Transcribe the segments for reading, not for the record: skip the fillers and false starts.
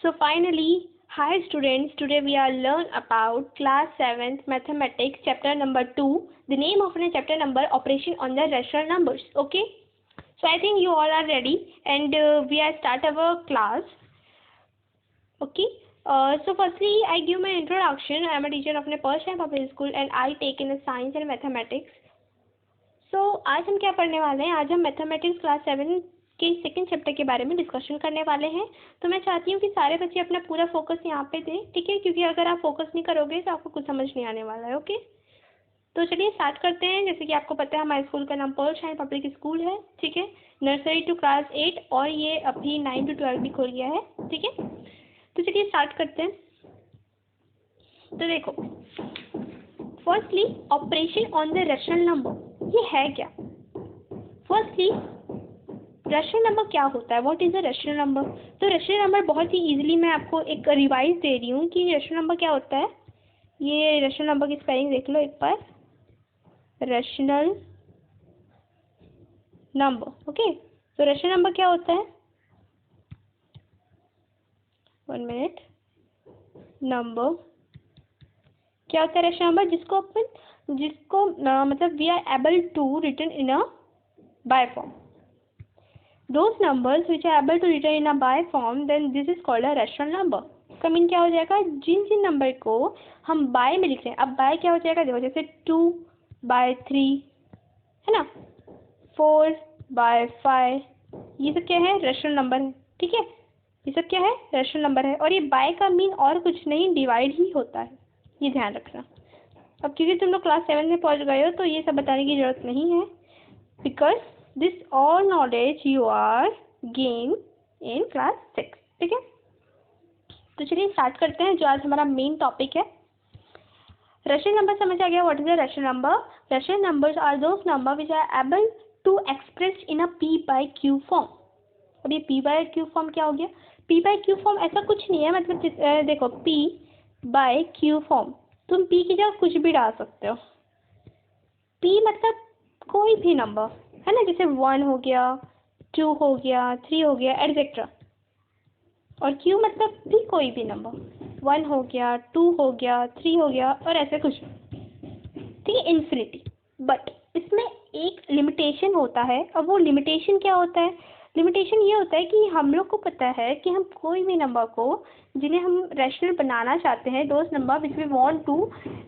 So finally, hi students, today we are learn about class 7th mathematics chapter number 2. The name of the chapter number operation on the rational numbers. Okay. So I think you all are ready and we are start our class. Okay. So firstly, I give my introduction. I am a teacher of Persian Public School and I take in science and mathematics. So आज हम क्या पढ़ने वाले हैं? आज हम mathematics class 7 के second chapter के बारे में डिस्कशन करने वाले हैं। तो मैं चाहती हूँ कि सारे बच्चे अपना पूरा फोकस यहाँ पे दें, ठीक है? क्योंकि अगर आप फोकस नहीं करोगे तो आपको कुछ समझ नहीं आने वाला है। ओके, तो चलिए स्टार्ट करते हैं। जैसे कि आपको पता है हमारे स्कूल का नाम पर्शियन पब्लिक स्कूल है, ठीक है? नर्सरी टू क्लास 8 और ये अभी 9 to 12 भी खोल गया है, ठीक है? तो चलिए स्टार्ट करते हैं। तो देखो, firstly operation on the rational number, ये है क्या? फर्स्टली रेशनल नंबर क्या होता है? What is a rational number? तो रेशनल नंबर बहुत ही इजीली मैं आपको एक रिवाइज दे रही हूँ कि रेशनल नंबर क्या होता है। ये रेशनल नंबर की स्पेलिंग देख लो एक बार, रेशनल नंबर। ओके, तो रेशनल नंबर क्या होता है? 1 मिनट। नंबर क्या होता है? रेशनल नंबर जिसको मतलब we are able to written in a by form. Those numbers which are able to return in a by form, then this is called a rational number. इसका mean क्या हो जाएगा? जिन number को हम bye में लिख रहे हैं, अब बाय क्या हो जाएगा? देखो, जैसे 2/3 है ना, 4/5, ये सब क्या है? रेशनल नंबर है, ठीक है? ये सब क्या है? रेशनल नंबर है। और ये बाय का मीन और कुछ नहीं, डिवाइड ही होता है, ये ध्यान रखना। अब क्योंकि तुम लोग क्लास 7 में पहुंच गए हो तो ये सब बताने की जरूरत नहीं है, because this all knowledge you are gain in class 6, ठीक है? तो चलिए स्टार्ट करते हैं जो आज हमारा मेन टॉपिक है। रेशनल नंबर समझ आ गया? What is a rational number? Rational numbers are those number which are able to express in a P/Q form. अब ये P/Q फॉर्म क्या हो गया? P/Q फॉर्म ऐसा कुछ नहीं है, मतलब देखो, P/Q फॉर्म, तुम P की जगह कुछ भी डाल सकते हो। P मतलब कोई भी नंबर है ना, जैसे 1 हो गया, 2 हो गया, 3 हो गया, एटसेट्रा। और Q मतलब भी कोई भी नंबर, 1 हो गया, 2 हो गया, 3 हो गया, और ऐसे कुछ, ठीक है? इन्फिनिटी। बट इसमें एक लिमिटेशन होता है। अब वो लिमिटेशन क्या होता है? लिमिटेशन ये होता है कि हम लोग को पता है कि हम कोई भी नंबर को जिन्हें हम रैशनल बनाना चाहते हैं, those number which we want to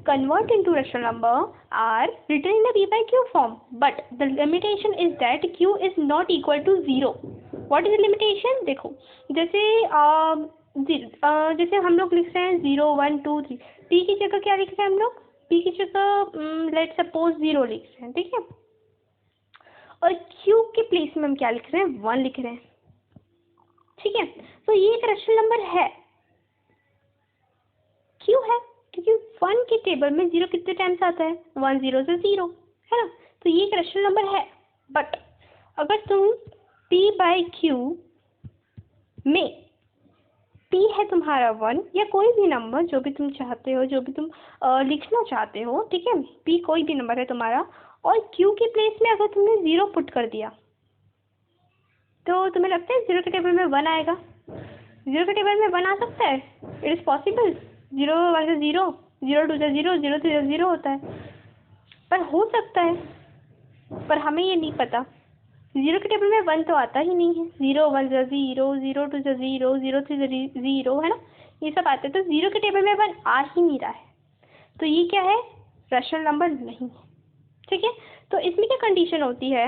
convert into rational number are written in the P/Q form, but the limitation is that Q is not equal to 0। What is the limitation? देखो, जैसे जैसे हम लोग लिख रहे हैं 0 1 2 3, P की जगह क्या लिख रहे हैं हम लोग? P की जगह लेट सपोज 0 लिख रहे हैं, ठीक है? और Q के प्लेस में हम क्या लिख रहे हैं? 1 लिख रहे हैं, ठीक है? तो ये एक रेशनल नंबर है। क्यों है? क्योंकि 1 के टेबल में 0 कितने टाइम्स आता है? 1 0 से 0, है ना? तो ये एक रेशनल नंबर है। बट अगर तुम P/Q में P है तुम्हारा 1 या कोई भी नंबर जो भी तुम चाहते हो, जो भी तुम लिखना चाहते हो, ठीक है? P कोई भी नंबर है तुम्हारा, और Q के प्लेस में अगर तुमने 0 पुट कर दिया तो तुम्हें लगता है 0 के टेबल में 1 आएगा? 0 के टेबल में 1 आ सकता है? It is possible. 0 1 से 0, 0 2 से 0, 0 3 से 0 होता है, पर हो सकता है, पर हमें ये नहीं पता। 0 के टेबल में 1 तो आता ही नहीं है। 0 1 से 0, 0 2 से 0, 0 3 से 0, है ना? ये सब आते हैं, तो 0 के टेबल में 1 आ ही नहीं रहा है, तो ये क्या है? रेशनल नंबर नहीं है, ठीक है? तो इसमें क्या कंडीशन होती है?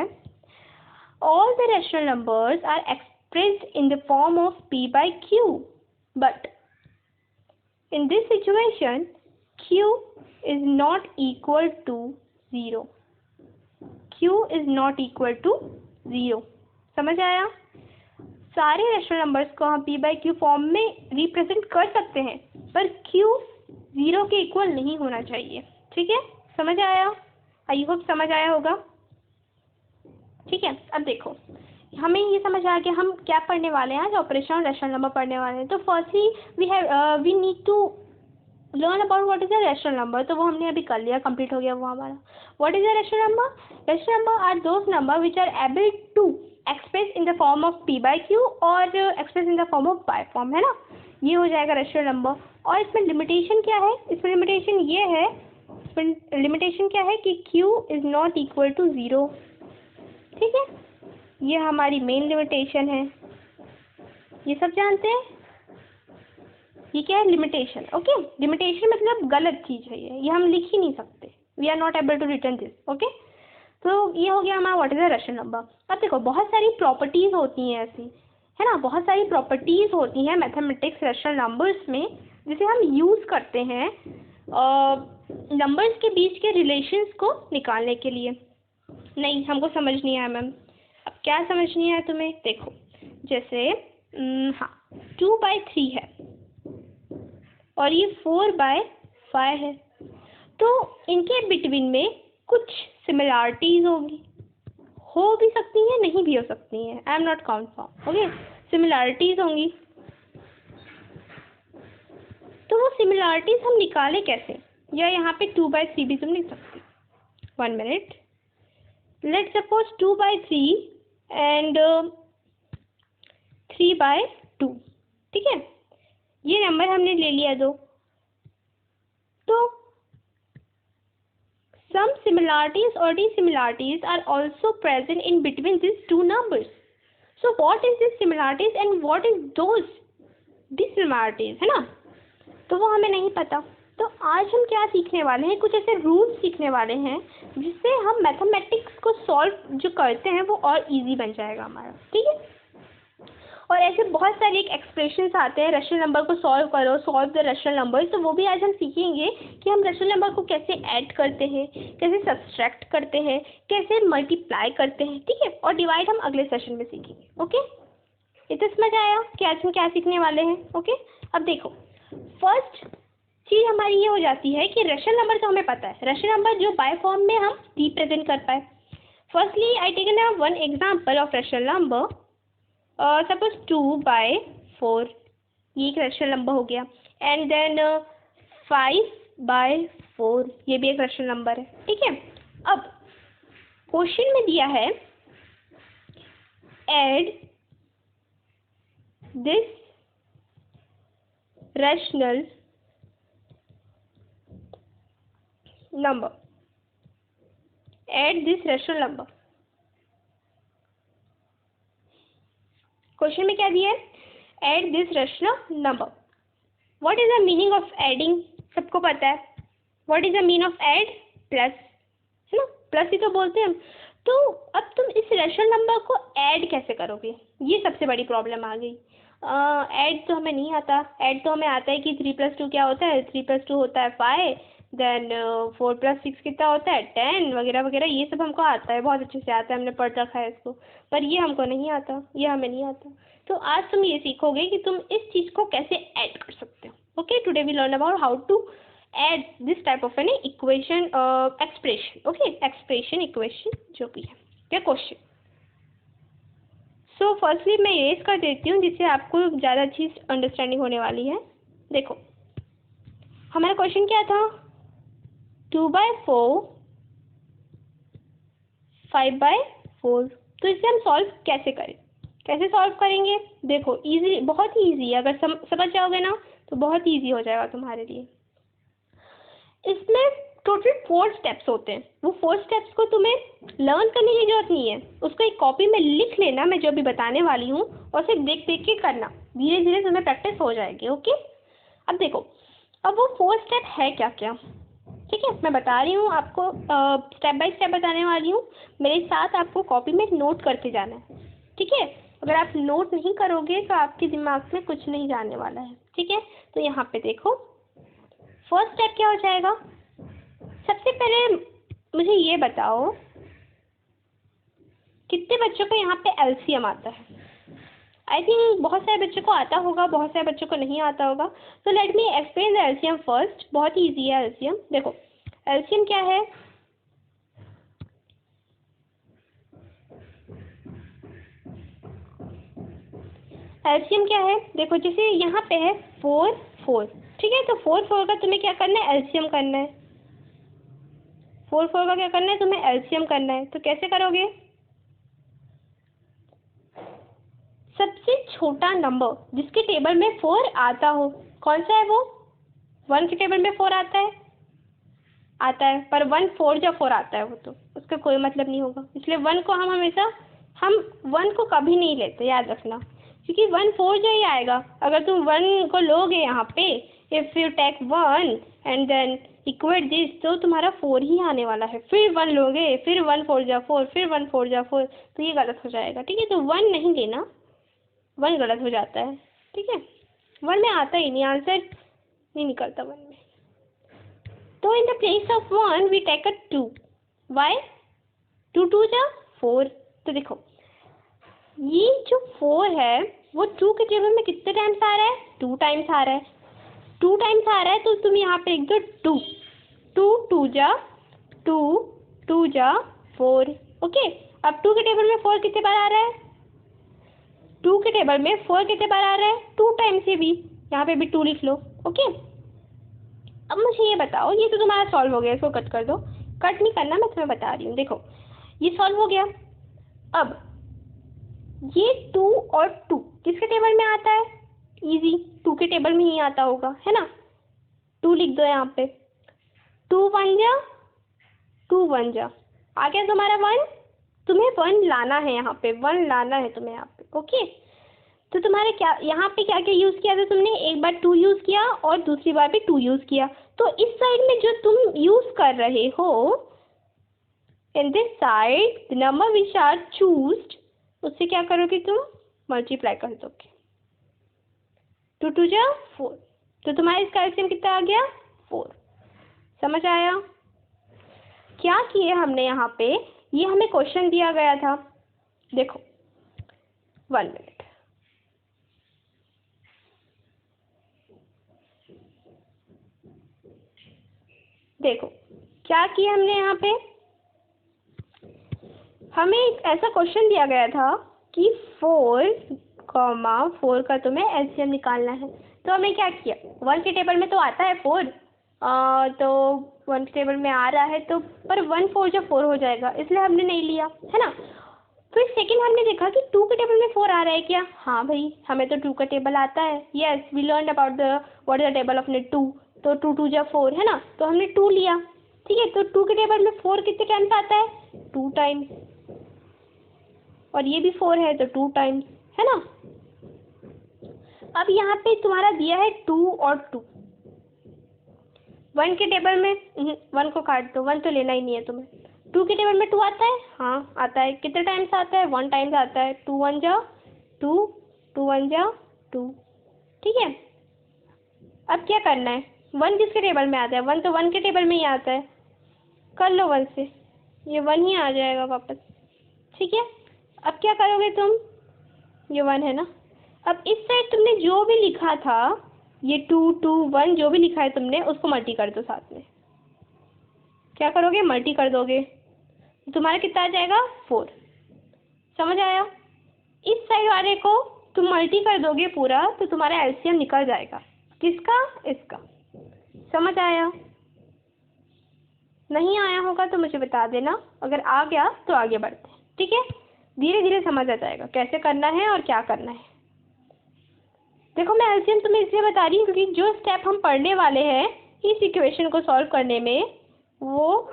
All the rational numbers are expressed in the form of P/Q, but in this situation Q is not equal to 0. Q is not equal to 0. समझ आया? सारे रेशनल नंबर्स को हम P/Q फॉर्म में रिप्रेजेंट कर सकते हैं, पर Q 0 के इक्वल नहीं होना चाहिए, ठीक है? समझ आया? आई होप समझ आया होगा, ठीक है? अब देखो, हमें ये समझ आ गया हम क्या पढ़ने वाले हैं। आज ऑपरेशन और रेशनल नंबर पढ़ने वाले हैं। तो firstly we need to learn about what is a rational number. तो वो हमने अभी कर लिया, कंप्लीट हो गया वो हमारा। What is a rational number? Rational number are those number which are able to express in the form of P/Q और express in the form of by form, है ना? ये हो जाएगा रेशनल नंबर। और इसमें लिमिटेशन क्या है, इसमें लिमिटेशन ये है, इसमें लिमिटेशन क्या है कि q is not equal to 0। ठीक है, ये हमारी मेन लिमिटेशन है, ये सब जानते हैं। ये क्या है, लिमिटेशन। ओके, लिमिटेशन मतलब गलत चीज़ है, ये हम लिख ही नहीं सकते, we are not able to return this. Okay, तो ये हो गया हमारा what is the rational number. अब देखो बहुत सारी प्रॉपर्टीज़ होती हैं ऐसी, है ना, बहुत सारी प्रॉपर्टीज़ होती हैं मैथमेटिक्स रेशनल नंबर्स में, जिसे हम यूज़ करते हैं नंबर्स के बीच के रिलेशंस को निकालने के लिए। नहीं, हमको समझ नहीं आया मैम। अब क्या समझ नहीं आया तुम्हें, देखो जैसे हाँ 2/3 है और ये 4/5 है, तो इनके बिटवीन में कुछ सिमिलरिटीज़ होंगी, हो भी सकती हैं, नहीं भी हो सकती हैं, I am not confirm. Okay, similarities होंगी, तो वो सिमिलरिटीज़ हम निकालें कैसे, या यहाँ पे 2/3 भी तुम लिख सकते हो। 1 मिनट, लेट सपोज 2/3 एंड 3/2। ठीक है, ये नंबर हमने ले लिया दो, तो some similarities or dissimilarities are also present in between these two numbers. So what is this similarities and what is those dissimilarities, है ना, तो वो हमें नहीं पता। तो आज हम क्या सीखने वाले हैं, कुछ ऐसे रूल्स सीखने वाले हैं जिससे हम मैथमेटिक्स को सॉल्व जो करते हैं वो और इजी बन जाएगा हमारा। ठीक है, और ऐसे बहुत सारे एक एक्सप्रेशंस आते हैं, रेशनल नंबर को सॉल्व करो, सॉल्व द रेशनल नंबर, तो वो भी आज हम सीखेंगे कि हम रेशनल नंबर को कैसे ऐड करते हैं, कैसे सब्सट्रैक्ट करते हैं, कैसे मल्टीप्लाई करते हैं। ठीक है, और डिवाइड हम अगले सेशन में सीखेंगे। ओके, ये तो समझ आया कि आज हम क्या सीखने वाले हैं। ओके, अब देखो फर्स्ट चीज़ हमारी ये हो जाती है कि रेशनल नंबर तो हमें पता है, रेशनल नंबर जो बाय फॉर्म में हम रिप्रेजेंट कर पाए। Firstly I taken one example of rational number, suppose 2/4, ये एक रेशनल नंबर हो गया, एंड देन 5/4, ये भी एक रेशनल नंबर है। ठीक है, अब क्वेश्चन में दिया है add this rational number, add this rational number. Question में क्या दिया है, add this rational number. What is the meaning of adding, सबको पता है, what is the mean of add, plus, है ना, प्लस ही तो बोलते हैं हम। तो अब तुम इस रेशनल नंबर को ऐड कैसे करोगे, ये सबसे बड़ी प्रॉब्लम आ गई। ऐड तो हमें नहीं आता, ऐड तो हमें आता है कि 3+2 क्या होता है, 3+2 होता है 5, देन 4+6 कितना होता है 10 वगैरह वगैरह, ये सब हमको आता है, बहुत अच्छे से आता है, हमने पढ़ रखा है इसको, पर ये हमको नहीं आता, ये हमें नहीं आता। तो आज तुम ये सीखोगे कि तुम इस चीज़ को कैसे ऐड कर सकते हो। Okay, today we learn about how to add this type of an equation, expression. Okay, expression, equation जो भी है, क्या क्वेश्चन। सो फर्स्टली मैं इरेज कर देती हूँ जिससे आपको ज़्यादा अच्छी अंडरस्टैंडिंग होने वाली है। देखो हमारा क्वेश्चन क्या था, 2/4, 5/4, तो इसे हम सॉल्व कैसे करें, कैसे सॉल्व करेंगे। देखो इजी, बहुत ही ईजी है, अगर समझ जाओगे ना तो बहुत ईजी हो जाएगा तुम्हारे लिए। इसमें टोटल 4 स्टेप्स होते हैं, वो 4 स्टेप्स को तुम्हें लर्न करने की जरूरत नहीं है, उसको एक कॉपी में लिख लेना, मैं जो भी बताने वाली हूँ, और सिर्फ देख देख के करना, धीरे धीरे तुम्हें प्रैक्टिस हो जाएगी। ओके, अब देखो, अब वो 4 स्टेप है क्या क्या, ठीक है, मैं बता रही हूँ आपको, स्टेप बाय स्टेप बताने वाली हूँ, मेरे साथ आपको कॉपी में नोट करते जाना है। ठीक है, अगर आप नोट नहीं करोगे तो आपके दिमाग में कुछ नहीं जाने वाला है। ठीक है, तो यहाँ पे देखो फर्स्ट स्टेप क्या हो जाएगा। सबसे पहले मुझे ये बताओ कितने बच्चों को यहाँ पे एलसीएम आता है। आई थिंक बहुत सारे बच्चों को आता होगा, बहुत सारे बच्चों को नहीं आता होगा। तो let me explain the LCM first, बहुत ही ईजी है एलसीएम। देखो एलसीएम क्या है, एलसीएम क्या है, देखो जैसे यहाँ पे है 4 4, ठीक है, तो 4 4 का तुम्हें क्या करना है, एलसीएम करना है। 4 4 का क्या करना है, तुम्हें एलसीएम करना है। तो कैसे करोगे, सबसे छोटा नंबर जिसके टेबल में 4 आता हो, कौन सा है वो? 1 के टेबल में 4 आता है? आता है, पर 1 4 जब 4 आता है वो तो उसका कोई मतलब नहीं होगा, इसलिए 1 को हम हमेशा 1 को कभी नहीं लेते, याद रखना, क्योंकि 1 4 जो ही आएगा। अगर तुम 1 को लोगे यहाँ पे, if you take 1 and then equate this, तो तुम्हारा 4 ही आने वाला है। फिर 1 लोगे, फिर 1 4 जा 4, फिर 1 4 जा 4, तो ये गलत हो जाएगा, ठीक है। तो 1 नहीं लेना, 1 गलत हो जाता है, ठीक है। 1 में आता ही नहीं, आंसर नहीं निकलता 1 में। तो in the place of 1 we take a 2। Why? 2 2 जा 4। तो देखो ये जो 4 है वो 2 के टेबल में कितने टाइम्स आ रहा है? 2 टाइम्स आ रहा है। 2 टाइम्स आ रहा है तो तुम यहाँ पे लिख दो 2। 2 2 जा 2, 2 जा 4। ओके, अब 2 के टेबल में 4 कितने बार आ रहा है? 2 के टेबल में 4 कितने बार आ रहा है? 2 टाइम्स से भी, यहाँ पे भी 2 लिख लो। ओके, अब मुझे ये बताओ, ये तो तुम्हारा सॉल्व हो गया, इसको कट कर दो। कट नहीं करना, मैं तुम्हें बता रही हूँ। देखो ये सॉल्व हो गया। अब ये 2 और 2 किसके टेबल में आता है? इजी, 2 के टेबल में ही आता होगा, है ना। 2 लिख दो यहाँ पे। 2 1 जा 2 1 जा, आ गया तुम्हारा 1। तुम्हें 1 लाना है, यहाँ पे 1 लाना है तुम्हें यहाँ पे। ओके, तो तुम्हारे क्या यहाँ पे क्या क्या यूज़ किया था तुमने? एक बार 2 यूज़ किया और दूसरी बार भी 2 यूज़ किया। तो इस साइड में जो तुम यूज़ कर रहे हो, in this side the number which are chosen, उससे क्या करोगे तुम? मल्टीप्लाई कर दोगे। 2 2 जा 4, तो तुम्हारा इसका एलसीएम कितना आ गया? 4। समझ आया क्या किए हमने यहाँ पे? ये हमें क्वेश्चन दिया गया था, देखो 1 मिनट। देखो क्या किया हमने यहाँ पे, हमें एक ऐसा क्वेश्चन दिया गया था कि 4 का तुम्हें एलसीएम निकालना है। तो हमने क्या किया, 1 के टेबल में तो आता है 4, तो 1 के टेबल में आ रहा है, तो पर 1 4 जब 4 हो जाएगा, इसलिए हमने नहीं लिया, है ना। फिर सेकंड हमने देखा कि 2 के टेबल में 4 आ रहा है क्या? हाँ भाई, हमें तो 2 का टेबल आता है। Yes, we learn about the what is the table of 2, तो 2 2 जा 4, है ना, तो हमने 2 लिया, ठीक है। तो 2 के टेबल में 4 कितने टाइम्स आता है? 2 टाइम्स, और ये भी 4 है तो 2 टाइम्स, है ना। अब यहाँ पे तुम्हारा दिया है 2 और 2। 1 के टेबल में 1 को काट दो, 1 तो लेना ही नहीं है तुम्हें। 2 के टेबल में 2 आता है? हाँ आता है। कितने टाइम्स आता है? 1 टाइम्स आता है। 2 1 जा 2, 2 1 जा 2, ठीक है। अब क्या करना है, 1 किसके टेबल में आता है? 1 तो 1 के टेबल में ही आता है, कर लो 1 से, ये 1 ही आ जाएगा वापस, ठीक है। अब क्या करोगे तुम, ये 1 है ना। अब इस साइड तुमने जो भी लिखा था, ये 2 2 1 जो भी लिखा है तुमने, उसको मल्टी कर दो साथ में। क्या करोगे? मल्टी कर दोगे, तुम्हारा कितना आ जाएगा? 4। समझ आया? इस साइड वाले को तुम मल्टी कर दोगे पूरा, तो तुम्हारा एलसीएम निकल जाएगा। किसका? इसका। समझ आया? नहीं आया होगा तो मुझे बता देना, अगर आ गया तो आगे बढ़ते हैं, ठीक है। धीरे धीरे समझ आ जाएगा कैसे करना है और क्या करना है। देखो मैं एलसीएम तुम्हें इसलिए बता रही हूँ क्योंकि जो स्टेप हम पढ़ने वाले हैं इस इक्वेशन को सॉल्व करने में, वो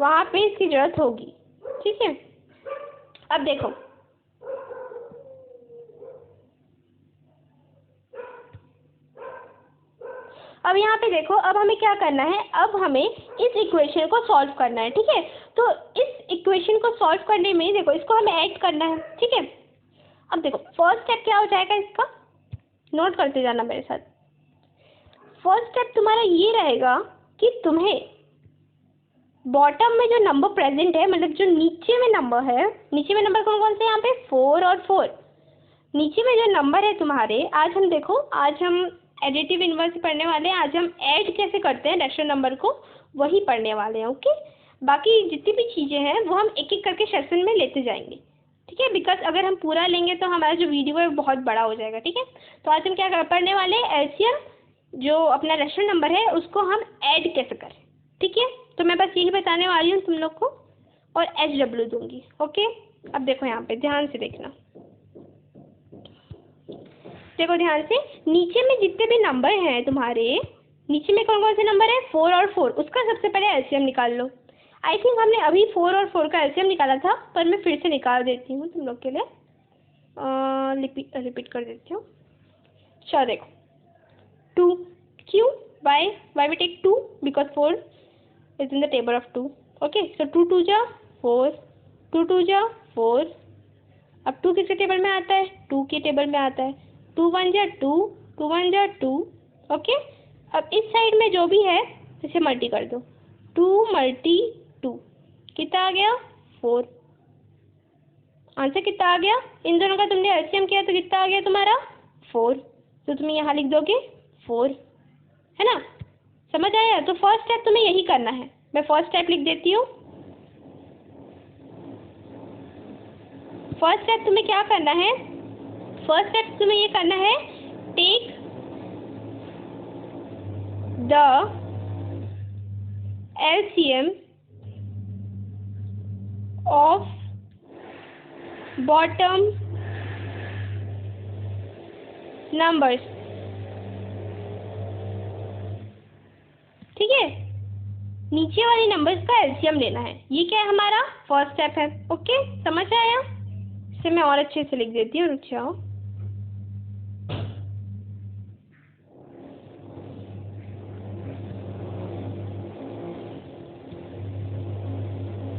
वहाँ पे इसकी ज़रूरत होगी, ठीक है। अब देखो अब यहाँ पे देखो, अब हमें क्या करना है, अब हमें इस इक्वेशन को सॉल्व करना है, ठीक है। तो इस इक्वेशन को सॉल्व करने में देखो, इसको हमें ऐड करना है, ठीक है। अब देखो फर्स्ट स्टेप क्या हो जाएगा इसका, नोट करते जाना मेरे साथ। फर्स्ट स्टेप तुम्हारा ये रहेगा कि तुम्हें बॉटम में जो नंबर प्रेजेंट है, मतलब जो नीचे में नंबर है, नीचे में नंबर कौन कौन से यहाँ पे? 4 और 4। नीचे में जो नंबर है तुम्हारे, आज हम देखो, आज हम एडिटिव इनवर्स पढ़ने वाले हैं। आज हम ऐड कैसे करते हैं रैशनल नंबर को, वही पढ़ने वाले हैं, ओके। बाकी जितनी भी चीज़ें हैं वो हम एक एक करके सेशन में लेते जाएंगे, ठीक है। बिकॉज अगर हम पूरा लेंगे तो हमारा जो वीडियो है बहुत बड़ा हो जाएगा, ठीक है। तो आज हम क्या पढ़ने वाले हैं, एलसीएम जो अपना रैशनल नंबर है उसको हम ऐड कैसे करें, ठीक है। तो मैं बस यही बताने वाली हूँ तुम लोग को, और HW दूंगी, ओके। अब देखो यहाँ पे ध्यान से देखना, देखो ध्यान से, नीचे में जितने भी नंबर हैं तुम्हारे, नीचे में कौन कौन से नंबर है, 4 और 4, उसका सबसे पहले एलसीएम निकाल लो। आई थिंक हमने अभी 4 और 4 का एलसीएम निकाला था, पर मैं फिर से निकाल देती हूँ तुम लोग के लिए, रिपीट कर देती हूँ। चलो देखो, 2 क्यों, why we take 2 because 4 is in the table of 2। Okay, so 2 2 जा 4, 2 2 जा 4। अब 2 किसके टेबल में आता है, 2 के टेबल में आता है। 2 1 जा 2, 2 1 जा 2। ओके, अब इस साइड में जो भी है इसे मल्टी कर दो, 2 मल्टी 2 कितना आ गया, 4। आंसर कितना आ गया, इन दोनों का तुमने एलसीएम किया तो कितना आ गया तुम्हारा, 4। तो तुम्हें यहाँ लिख दोगे 4, है ना, समझ आया। तो फर्स्ट स्टेप तुम्हें यही करना है, मैं फर्स्ट स्टेप लिख देती हूँ। फर्स्ट स्टेप तुम्हें क्या करना है, फर्स्ट स्टेप तुम्हें ये करना है, take the LCM of bottom numbers. ठीक है, नीचे वाले नंबर्स का एलसीएम लेना है, ये क्या है हमारा फर्स्ट स्टेप है। ओके, समझ आया। इसे मैं और अच्छे से लिख देती हूँ, रुक जाओ।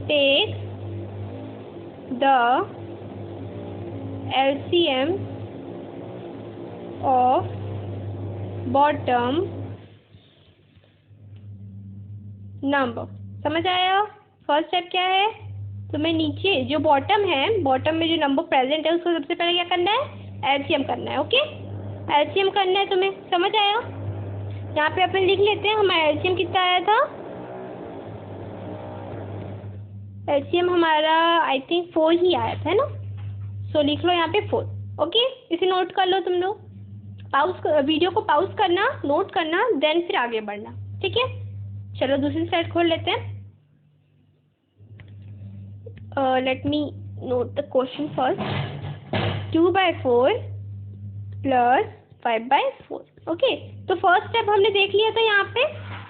Take the LCM of bottom number. समझ आया, फर्स्ट स्टेप क्या है, तुम्हें नीचे जो बॉटम है, बॉटम में जो नंबर प्रेजेंट है उसको सबसे पहले क्या करना है, एलसीएम करना है। ओके, एलसीएम करना है तुम्हें, समझ आया। यहाँ पे अपन लिख लेते हैं हमारा एलसीएम कितना आया था, एलसीएम हमारा आई थिंक 4 ही आया था, है ना। सो लिख लो यहाँ पे 4। ओके, इसे नोट कर लो तुम लोग, वीडियो को पॉज करना, नोट करना, देन फिर आगे बढ़ना। ठीक है, चलो दूसरी स्लाइड खोल लेते हैं। Let me note the question first. 2/4 plus 5/4। Okay, तो फर्स्ट स्टेप हमने देख लिया था। यहाँ पे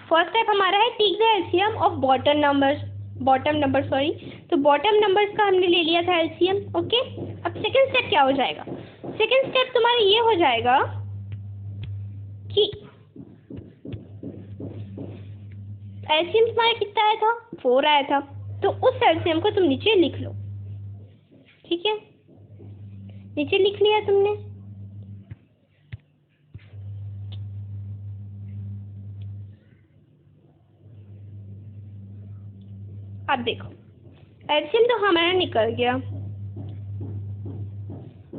फर्स्ट स्टेप हमारा है take the LCM of bottom number sorry. तो बॉटम नंबर्स का हमने ले लिया था एलसीएम। ओके, अब सेकंड स्टेप क्या हो जाएगा, सेकंड स्टेप तुम्हारा ये हो जाएगा कि एलसीएम तुम्हारा कितना आया था, 4 आया था, तो उस एलसीएम को तुम नीचे लिख लो। ठीक है, नीचे लिख लिया तुमने। अब देखो, एलसीएम तो हमारा निकल गया,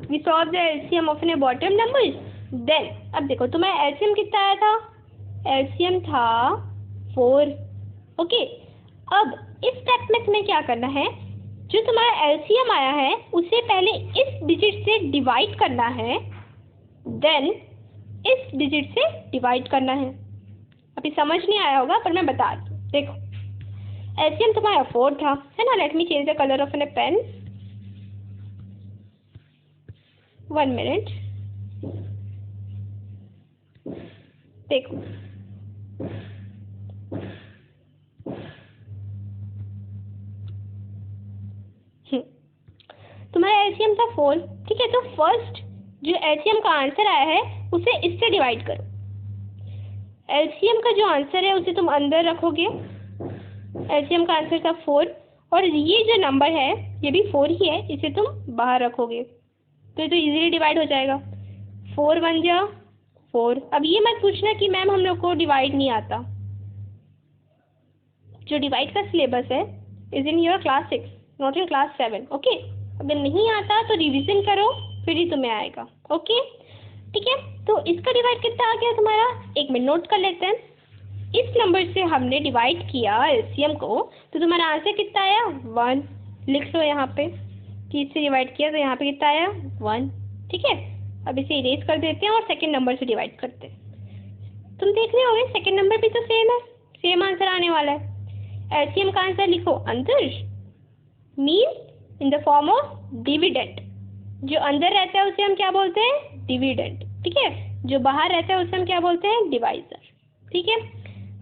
we solve the LCM of a bottom numbers. Then अब देखो तुम्हारा एलसीएम कितना आया था, एलसीएम था 4। ओके, अब इस स्टेप में तुम्हें क्या करना है, जो तुम्हारा एलसीएम आया है उसे पहले इस डिजिट से डिवाइड करना है, देन इस डिजिट से डिवाइड करना है। अभी समझ नहीं आया होगा पर मैं बता दूँ। देखो एलसीएम तुम्हारा 4 था, है ना। Let me change the colour of an pen, 1 minute. देखो तुम्हारा एलसीएम था 4। ठीक है, तो फर्स्ट जो एलसीएम का आंसर आया है उसे इससे डिवाइड करो। एलसीएम का जो आंसर है उसे तुम अंदर रखोगे, एलसीएम का आंसर था 4, और ये जो नंबर है ये भी 4 ही है, इसे तुम बाहर रखोगे तो ये तो इजीली डिवाइड हो जाएगा। 4 1 जा 4। अब ये मत पूछना कि मैम हम लोग को डिवाइड नहीं आता, जो डिवाइड का सिलेबस है is in your class 6 not in class 7। Okay, अगर नहीं आता तो रिवीजन करो, फिर ही तुम्हें आएगा। ओके, ठीक है, तो इसका डिवाइड कितना आ गया तुम्हारा, एक मिनट नोट कर लेते हैं। इस नंबर से हमने डिवाइड किया एलसीएम को, तो तुम्हारा आंसर कितना आया, 1। लिख लो यहाँ पे कि इससे डिवाइड किया तो यहाँ पे कितना आया, 1। ठीक है, अब इसे इरेज कर देते हैं और सेकंड नंबर से डिवाइड करते हैं। तुम देख रहे होगे सेकंड नंबर भी तो सेम है, सेम आंसर आने वाला है। एलसीएम का आंसर लिखो अंदर, mean in the form of dividend. जो अंदर रहता है उसे हम क्या बोलते हैं, डिविडेंड। ठीक है, जो बाहर रहता है उसे हम क्या बोलते हैं, डिवाइजर। ठीक है,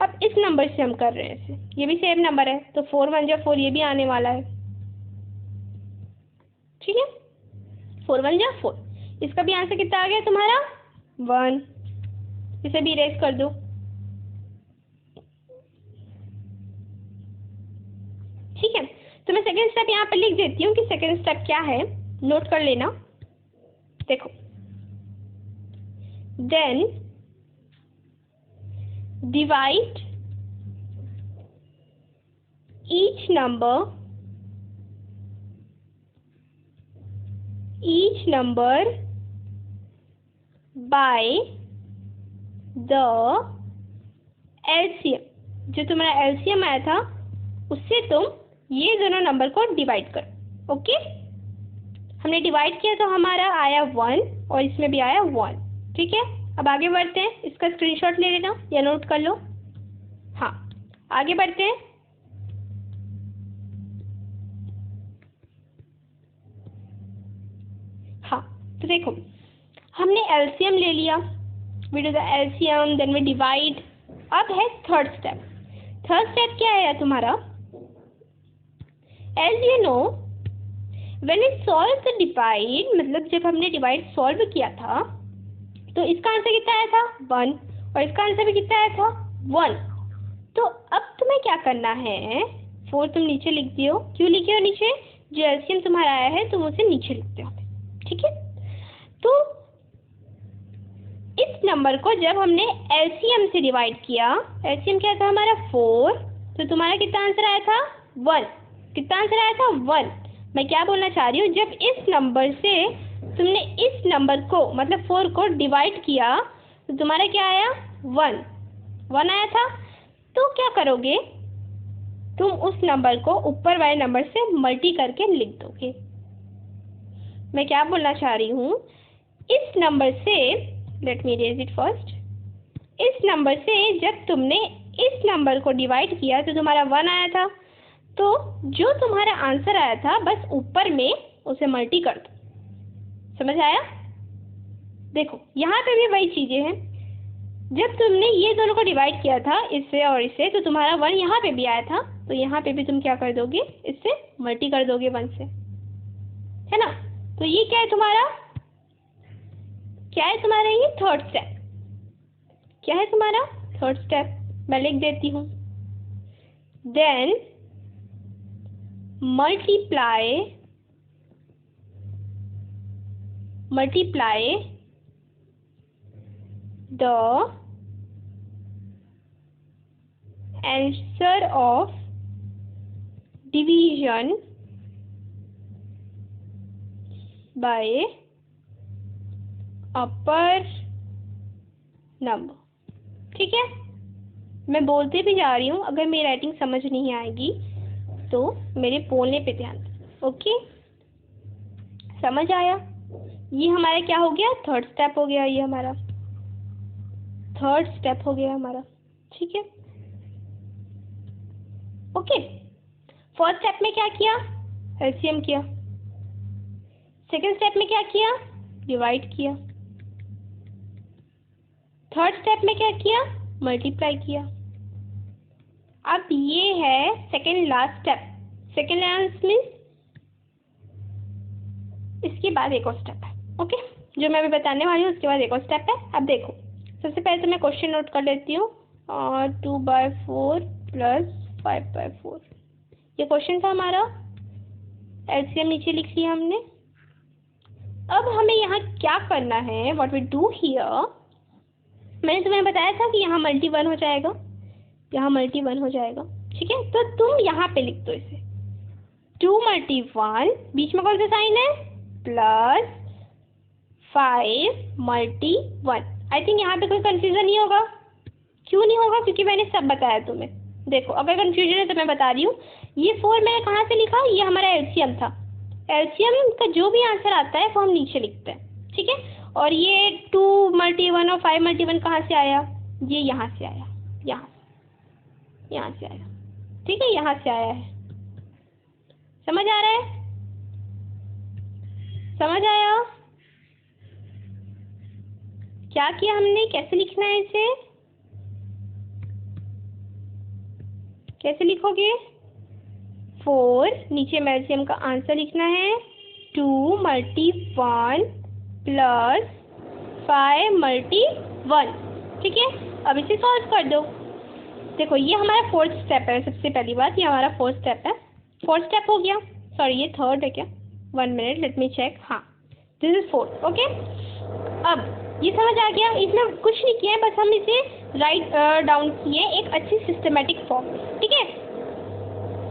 अब इस नंबर से हम कर रहे हैं इसे, ये भी सेम नंबर है तो 4 1 जा 4, ये भी आने वाला है। ठीक है, 4 1 जा 4, इसका भी आंसर कितना आ गया तुम्हारा 1। इसे भी इरेज कर दो। ठीक है, तो मैं सेकेंड स्टेप यहाँ पे लिख देती हूँ कि सेकेंड स्टेप क्या है, नोट कर लेना। देखो, then divide each number by the LCM। जो तुम्हारा LCM आया था उससे तुम ये दोनों नंबर को डिवाइड करो। ओके, हमने डिवाइड किया तो हमारा आया 1 और इसमें भी आया 1। ठीक है, अब आगे बढ़ते हैं, इसका स्क्रीनशॉट ले लेना या नोट कर लो। हाँ, आगे बढ़ते हैं। हाँ, तो देखो, हमने LCM ले लिया, we do the LCM, then we divide. अब है थर्ड स्टेप। थर्ड स्टेप क्या है तुम्हारा, as you know when we solve the divide, मतलब जब हमने डिवाइड सॉल्व किया था तो इसका आंसर कितना आया था 1 और इसका आंसर भी कितना आया था 1। तो अब तुम्हें क्या करना है, 4 तुम नीचे लिख दियो। क्यों लिखे हो नीचे, जो LCM तुम्हारा आया है तुम उसे नीचे लिखते हो। ठीक है, तो इस नंबर को जब हमने LCM से डिवाइड किया, LCM क्या था हमारा 4, तो तुम्हारा कितना आंसर आया था 1। कितना आंसर आया था 1। मैं क्या बोलना चाह रही हूँ, जब इस नंबर से तुमने इस नंबर को मतलब 4 को डिवाइड किया तो तुम्हारा क्या आया 1 आया था। तो क्या करोगे, तुम उस नंबर को ऊपर वाले नंबर से मल्टी करके लिख दोगे। मैं क्या बोलना चाह रही हूँ, इस नंबर से, let me raise it first, इस नंबर से जब तुमने इस नंबर को डिवाइड किया तो तुम्हारा 1 आया था, तो जो तुम्हारा आंसर आया था बस ऊपर में उसे मल्टी कर दो। समझ आया? देखो, यहाँ पे भी वही चीजें हैं, जब तुमने ये दोनों को डिवाइड किया था इससे और इससे, तो तुम्हारा 1 यहाँ पे भी आया था, तो यहाँ पे भी तुम क्या कर दोगे, इससे मल्टी कर दोगे 1 से, है ना। तो ये क्या है तुम्हारा, क्या है तुम्हारा ये थर्ड स्टेप। क्या है तुम्हारा थर्ड स्टेप, मैं लिख देती हूँ। Then multiply the answer of division by upper number. ठीक है, मैं बोलते भी जा रही हूँ, अगर मेरी राइटिंग समझ नहीं आएगी तो मेरे बोलने पे ध्यान दो। ओके, समझ आया? ये हमारा क्या हो गया, थर्ड स्टेप हो गया, ये हमारा थर्ड स्टेप हो गया हमारा। ठीक है, ओके। फर्स्ट स्टेप में क्या किया, LCM किया। सेकेंड स्टेप में क्या किया, डिवाइड किया। थर्ड स्टेप में क्या किया, मल्टीप्लाई किया। अब ये है second last step. Second last means इसके बाद एक और स्टेप है। ओके, जो मैं अभी बताने वाली हूँ उसके बाद एक और स्टेप है। अब देखो, सबसे पहले तो मैं क्वेश्चन नोट कर लेती हूँ, 2/4 + 5/4, ये क्वेश्चन था हमारा। LCM नीचे लिख लिया हमने। अब हमें यहाँ क्या करना है, व्हाट वी डू हियर, मैंने तुम्हें बताया था कि यहाँ मल्टी 1 हो जाएगा, यहाँ मल्टी 1 हो जाएगा। ठीक है, तो तुम यहाँ पे लिख दो इसे 2 × 1, बीच में कौन सा साइन है, + 5 × 1। आई थिंक यहाँ पे कोई कंफ्यूजन नहीं होगा। क्यों नहीं होगा, क्योंकि मैंने सब बताया तुम्हें। देखो, अगर कंफ्यूजन है तो मैं बता रही हूँ, ये 4 मैंने कहाँ से लिखा, ये हमारा LCM था। LCM का जो भी आंसर आता है वो हम नीचे लिखते हैं। ठीक है, और ये 2 × 1 और 5 × 1 कहाँ से आया, ये यहाँ से आया, यहाँ से आया। ठीक है, यहाँ से आया है। समझ आ रहा है, समझ आया? क्या किया हमने, कैसे लिखना है इसे, कैसे लिखोगे, 4 नीचे में एलसीएम का आंसर लिखना है 2 मल्टी 1 प्लस 5 मल्टी 1। ठीक है, अब इसे सॉल्व कर दो। देखो ये हमारा फोर्थ स्टेप है, सबसे पहली बात ये हमारा फोर्थ स्टेप है, फोर्थ स्टेप हो गया, सॉरी ये थर्ड है क्या, 1 मिनट लेट मी चेक, हाँ दिस इज फोर्थ। ओके, अब ये समझ आ गया, इसमें कुछ नहीं किया है, बस हम इसे राइट डाउन किए एक अच्छी सिस्टमेटिक फॉर्म में। ठीक है,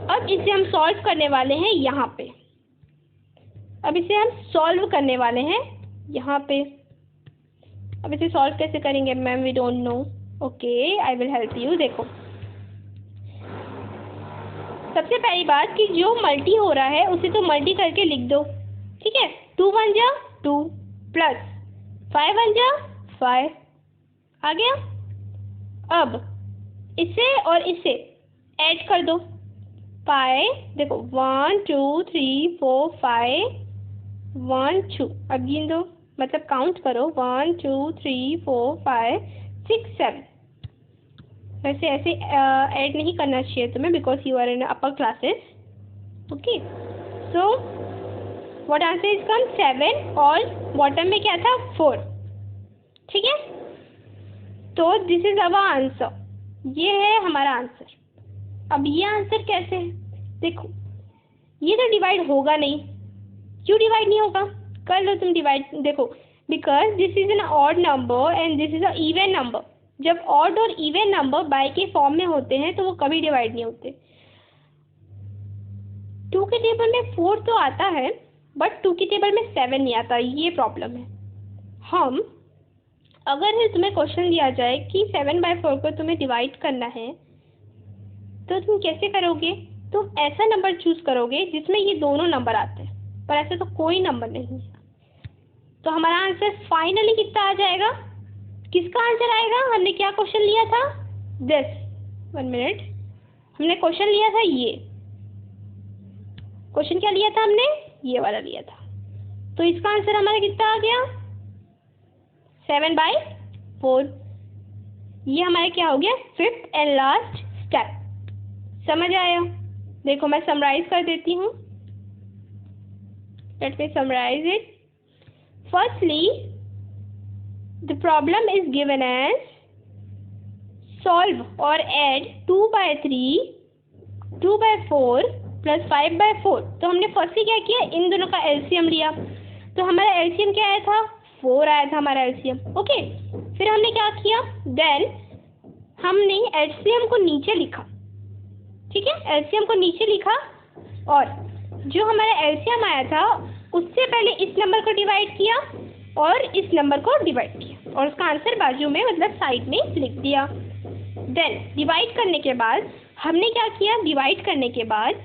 अब इसे हम सॉल्व करने वाले हैं यहाँ पे, अब इसे हम सॉल्व करने वाले हैं यहाँ पे। अब इसे सॉल्व कैसे करेंगे ma'am, we don't know, okay I will help you. देखो सबसे पहली बात कि जो मल्टी हो रहा है उसे तो मल्टी करके लिख दो। ठीक है, 2 1 जा 2 प्लस 5 1 जा 5 आ गया। अब इसे और इसे ऐड कर दो, पाई देखो 1 2 3 4 5 1 2, अब गिन दो मतलब काउंट करो 1 2 3 4 5 6 7। वैसे ऐसे ऐड नहीं करना चाहिए तुम्हें because you are in upper classes. Okay, so what answer is come 7 और बॉटम में क्या था 4। ठीक है, तो दिस इज अवर आंसर, ये है हमारा आंसर। अब ये आंसर कैसे है, देखो ये तो डिवाइड होगा नहीं, क्यों डिवाइड नहीं होगा, कर लो तुम डिवाइड। देखो because this is an odd number and this is a even number, जब ऑड और इवन नंबर बाय के फॉर्म में होते हैं तो वो कभी डिवाइड नहीं होते। 2 के टेबल में 4 तो आता है बट 2 के टेबल में 7 नहीं आता, ये प्रॉब्लम है। हम अगर तुम्हें क्वेश्चन दिया जाए कि 7/4 को तुम्हें डिवाइड करना है तो तुम कैसे करोगे, तुम ऐसा नंबर चूज करोगे जिसमें ये दोनों नंबर आते हैं, पर ऐसा तो कोई नंबर नहीं है। तो हमारा आंसर फाइनली कितना आ जाएगा, किसका आंसर आएगा, हमने क्या क्वेश्चन लिया था, दिस 1 मिनट, हमने क्वेश्चन लिया था ये क्वेश्चन, क्या लिया था हमने, ये वाला लिया था। तो इसका आंसर हमारा कितना आ गया 7/4। ये हमारा क्या हो गया, फिफ्थ एंड लास्ट स्टेप। समझ आया, देखो मैं समराइज कर देती हूँ, let me summarize it. Firstly the problem is given as solve or add 2/3 2/4 plus 5/4। तो हमने फर्स्टली क्या किया, इन दोनों का एलसीएम लिया, तो हमारा एलसीएम क्या आया था 4 आया था हमारा एलसीएम। ओके, फिर हमने क्या किया, देन हमने एलसीएम को नीचे लिखा। ठीक है, एलसीएम को नीचे लिखा और जो हमारा एलसीएम आया था उससे पहले इस नंबर को डिवाइड किया और इस नंबर को डिवाइड किया और उसका आंसर बाजू में मतलब साइड में लिख दिया। देन डिवाइड करने के बाद हमने क्या किया, डिवाइड करने के बाद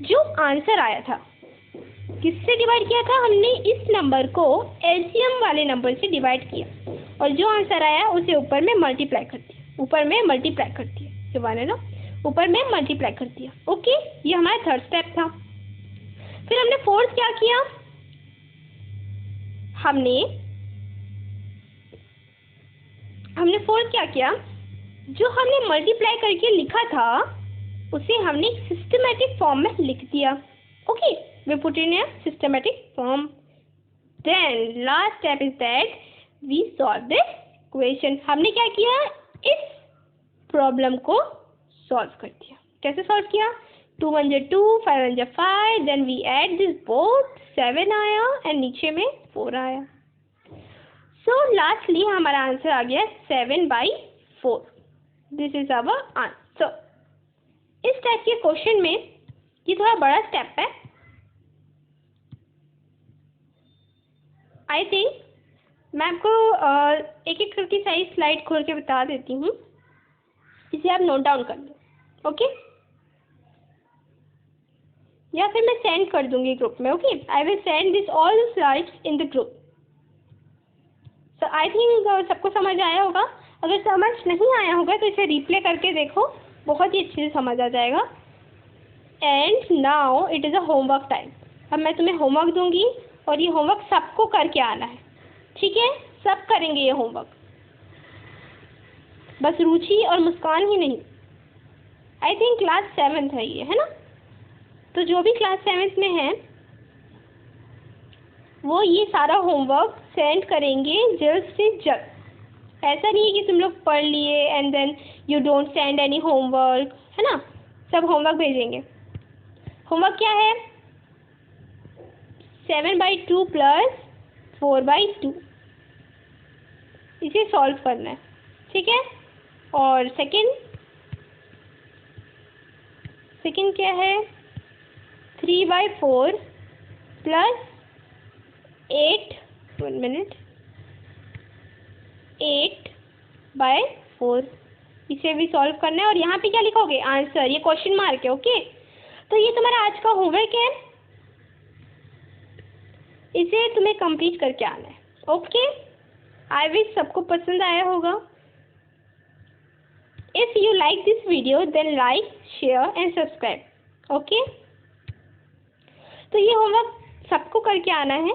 जो आंसर आया था किससे डिवाइड किया था, हमने इस नंबर को एलसीएम वाले नंबर से डिवाइड किया और जो आंसर आया उसे ऊपर में मल्टीप्लाई कर दिया, ऊपर में मल्टीप्लाई कर दिया, जो है ना ऊपर में मल्टीप्लाई कर दिया। ओके, ये हमारा थर्ड स्टेप था। फिर हमने फोर्थ क्या किया, हमने फोर्थ क्या किया, जो हमने मल्टीप्लाई करके लिखा था उसे हमने सिस्टमैटिक फॉर्म में लिख दिया। Okay, we put in a systematic form. Then last step is that we solve this equation. हमने क्या किया, इस प्रॉब्लम को सॉल्व कर दिया। कैसे सॉल्व किया, 2 1 जा 2 5 1 जा 5, then we add this both 7 आया एंड नीचे में 4 आया। सो लास्टली हमारा आंसर आ गया 7/4। This is our answer. इस टाइप के क्वेश्चन में ये थोड़ा बड़ा स्टेप है, आई थिंक मैं आपको एक एक करके सारी स्लाइड खोल के बता देती हूँ, इसे आप नोट डाउन कर लो। ओके, या फिर मैं सेंड कर दूंगी ग्रुप में। Okay, I will send this all slides in the group. तो आई थिंक सबको समझ आया होगा, अगर समझ नहीं आया होगा तो इसे रिप्ले करके देखो, बहुत ही अच्छे से समझ आ जाएगा। And now it is a homework time. अब मैं तुम्हें होमवर्क दूंगी और ये होमवर्क सबको करके आना है, ठीक है। सब करेंगे ये होमवर्क, बस रुचि और मुस्कान ही नहीं। आई थिंक क्लास 7th है ये, है ना? तो जो भी क्लास 7th में है वो ये सारा होमवर्क सेंड करेंगे जल्द से जल्द। ऐसा नहीं है कि तुम लोग पढ़ लिए and then you don't send any homework, है ना? सब होमवर्क भेजेंगे। होमवर्क क्या है? 7/2 + 4/2, इसे सॉल्व करना है, ठीक है? और सेकंड क्या है? 3/4 + 8, 1 मिनट, 8/4, इसे भी सॉल्व करना है। और यहाँ पे क्या लिखोगे? आंसर, ये क्वेश्चन मार्क है, ओके? तो ये तुम्हारा आज का होमवर्क है, इसे तुम्हें कंप्लीट करके आना है, ओके? आई विश सबको पसंद आया होगा। If you like this video then like, share and subscribe, okay? तो ये होमवर्क सबको करके आना है।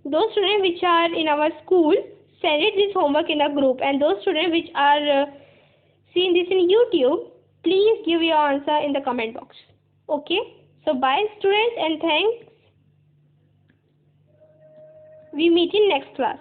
Those students which are in our school, send it this homework in a group, and those students which are seeing this in YouTube, please give your answer in the comment box, okay? So bye students and thanks. We meet in next class.